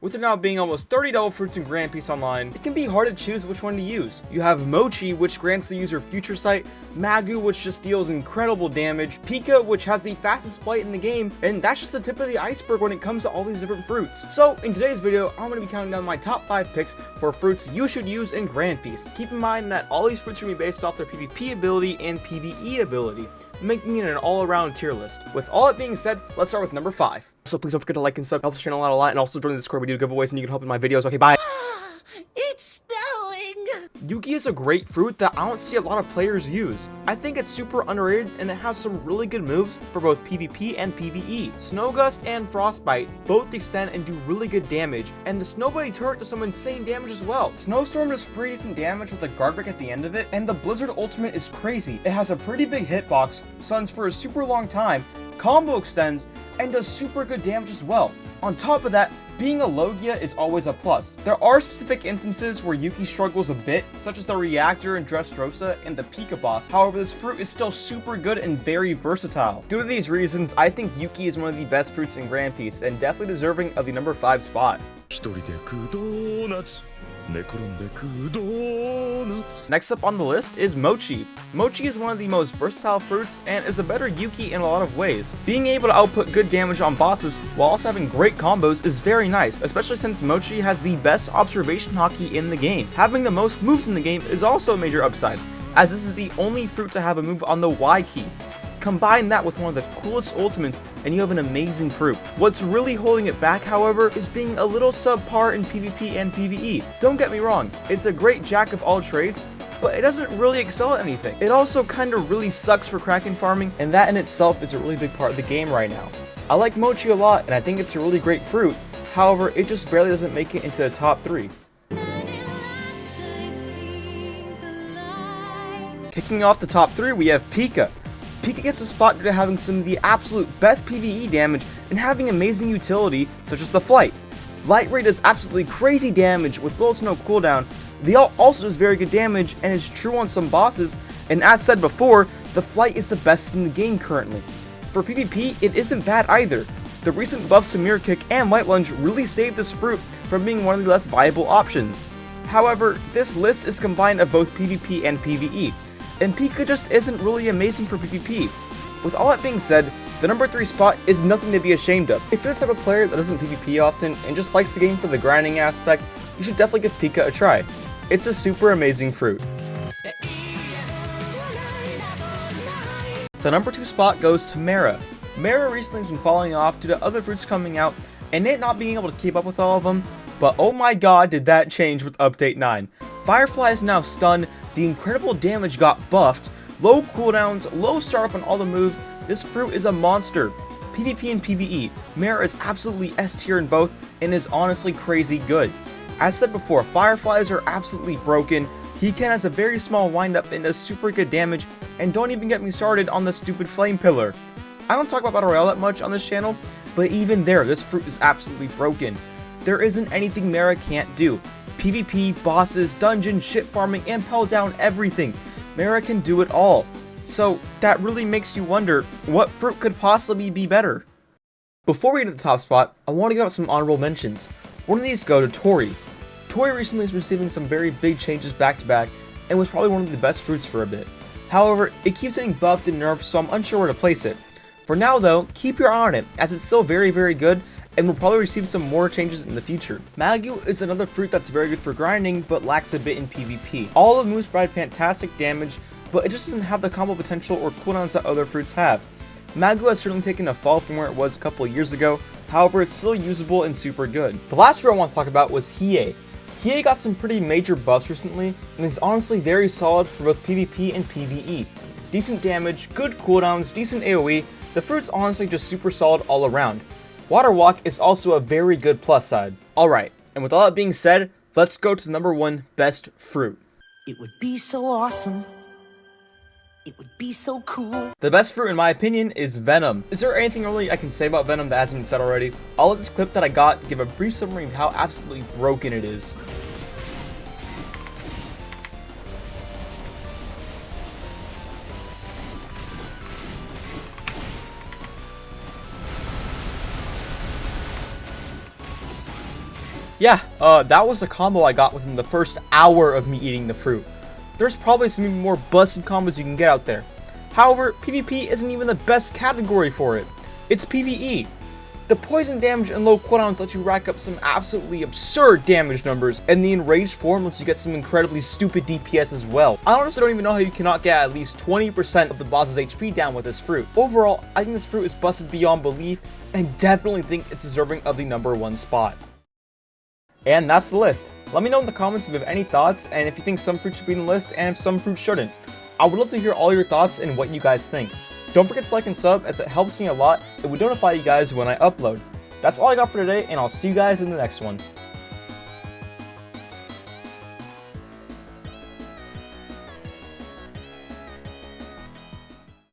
With there now being almost 30 double fruits in Grand Peace Online, it can be hard to choose which one to use. You have Mochi, which grants the user Future Sight, Magu, which just deals incredible damage, Pika, which has the fastest flight in the game, and that's just the tip of the iceberg when it comes to all these different fruits. So in today's video, I'm going to be counting down my top 5 picks for fruits you should use in Grand Peace. Keep in mind that all these fruits are going to be based off their PvP ability and PvE ability, making it an all-around tier list. With all that being said, let's start with number 5. So please don't forget to like and sub, helps the channel out a lot, and also join the Discord. We do giveaways and you can help in my videos. Okay, bye. It's snowing! Yuki is a great fruit that I don't see a lot of players use. I think it's super underrated and it has some really good moves for both PvP and PvE. Snow Gust and Frostbite both extend and do really good damage, and the Snow Buddy turret does some insane damage as well. Snowstorm does pretty decent damage with a guard break at the end of it, and the Blizzard ultimate is crazy. It has a pretty big hitbox, stuns for a super long time, combo extends, and does super good damage as well. On top of that, being a Logia is always a plus. There are specific instances where Yuki struggles a bit, such as the Reactor and Dressrosa and the Pika boss. However, this fruit is still super good and very versatile. Due to these reasons, I think Yuki is one of the best fruits in Grand Peace and definitely deserving of the number 5 spot. Next up on the list is Mochi. Mochi is one of the most versatile fruits and is a better Yuki in a lot of ways. Being able to output good damage on bosses while also having great combos is very nice, especially since Mochi has the best observation hotkey in the game. Having the most moves in the game is also a major upside, as this is the only fruit to have a move on the Y key. Combine that with one of the coolest ultimates and you have an amazing fruit. What's really holding it back, however, is being a little subpar in PvP and PvE. Don't get me wrong, it's a great jack of all trades, but it doesn't really excel at anything. It also kinda really sucks for Kraken farming, and that in itself is a really big part of the game right now. I like Mochi a lot and I think it's a really great fruit, however, it just barely doesn't make it into the top 3. Kicking off the top 3, we have Pika. Pika gets a spot due to having some of the absolute best PvE damage and having amazing utility such as the flight. Light Ray does absolutely crazy damage with little to no cooldown. The ult also does very good damage and is true on some bosses, and as said before, the flight is the best in the game currently. For PvP, it isn't bad either. The recent buffs to Mirror Kick and Light Lunge really saved this fruit from being one of the less viable options. However, this list is combined of both PvP and PvE, and Pika just isn't really amazing for PvP. With all that being said, the number 3 spot is nothing to be ashamed of. If you're the type of player that doesn't PvP often and just likes the game for the grinding aspect, you should definitely give Pika a try. It's a super amazing fruit. The number 2 spot goes to Mera. Mera recently has been falling off due to other fruits coming out and it not being able to keep up with all of them, but oh my god did that change with update 9. Firefly is now stunned, the incredible damage got buffed, low cooldowns, low startup on all the moves. This fruit is a monster. PvP and PvE, Mera is absolutely S tier in both and is honestly crazy good. As said before, Fireflies are absolutely broken. Hiken has a very small windup and does super good damage, and don't even get me started on the stupid flame pillar. I don't talk about Battle Royale that much on this channel, but even there, this fruit is absolutely broken. There isn't anything Mera can't do. PvP, bosses, dungeons, ship farming, and pell down everything. Mera can do it all. So that really makes you wonder, what fruit could possibly be better? Before we get to the top spot, I want to give out some honorable mentions. One of these go to Tori. Tori recently is receiving some very big changes back to back, and was probably one of the best fruits for a bit. However, it keeps getting buffed and nerfed, so I'm unsure where to place it. For now though, keep your eye on it, as it's still very good, and will probably receive some more changes in the future. Magu is another fruit that's very good for grinding, but lacks a bit in PvP. All of the moves provide fantastic damage, but it just doesn't have the combo potential or cooldowns that other fruits have. Magu has certainly taken a fall from where it was a couple of years ago, however it's still usable and super good. The last fruit I want to talk about was Hiei. Hiei got some pretty major buffs recently, and is honestly very solid for both PvP and PvE. Decent damage, good cooldowns, decent AoE, the fruit's honestly just super solid all around. Water Walk is also a very good plus side. Alright, and with all that being said, let's go to the number 1 best fruit. It would be so awesome. It would be so cool. The best fruit in my opinion is Venom. Is there anything really I can say about Venom that hasn't been said already? I'll let this clip that I got give a brief summary of how absolutely broken it is. Yeah, that was a combo I got within the first hour of me eating the fruit. There's probably some even more busted combos you can get out there. However, PvP isn't even the best category for it. It's PvE. The poison damage and low cooldowns let you rack up some absolutely absurd damage numbers, and the enraged form lets you get some incredibly stupid DPS as well. I honestly don't even know how you cannot get at least 20% of the boss's HP down with this fruit. Overall, I think this fruit is busted beyond belief, and I definitely think it's deserving of the #1 spot. And that's the list. Let me know in the comments if you have any thoughts, and if you think some fruits should be in the list, and if some fruits shouldn't. I would love to hear all your thoughts and what you guys think. Don't forget to like and sub, as it helps me a lot. It would notify you guys when I upload. That's all I got for today, and I'll see you guys in the next one.